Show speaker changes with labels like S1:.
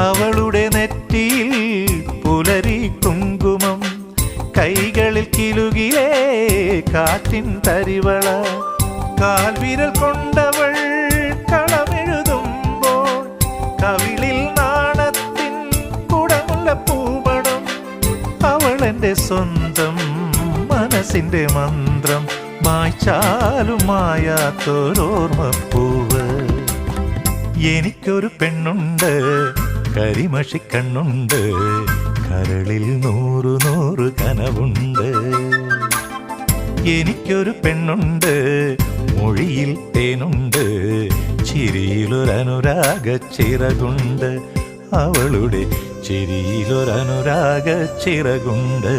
S1: അവളുടെ നെറ്റിയിൽ പുലരി കുങ്കുമം, കൈകളിൽ കിലുകിലേ കാറ്റിൻ തരിവള, കാൽവിരൽ കൊണ്ടവൾ കളമെഴുതുമ്പോൾ കവിളിൽ നാണത്തിൻ കുടമുള്ള പൂമണം. അവൾ എൻ്റെ സ്വന്തം മനസ്സിൻ്റെ മന്ത്രം, മായ്ച്ചാലും മായാത്തൊരോർമ്മപ്പൂവ്. എനിക്കൊരു പെണ്ണുണ്ട്, കരിമഷിക്കണ്ണുണ്ട്, കരളിൽ 100 കനവുണ്ട്. എനിക്കൊരു പെണ്ണുണ്ട്, മൊഴിയിൽ തേനുണ്ട്, ചിരിയിലൊരനുരാഗ ചിറകുണ്ട്. അവളുടെ ചിരിയിലൊരനുരാഗ ചിറകുണ്ട്.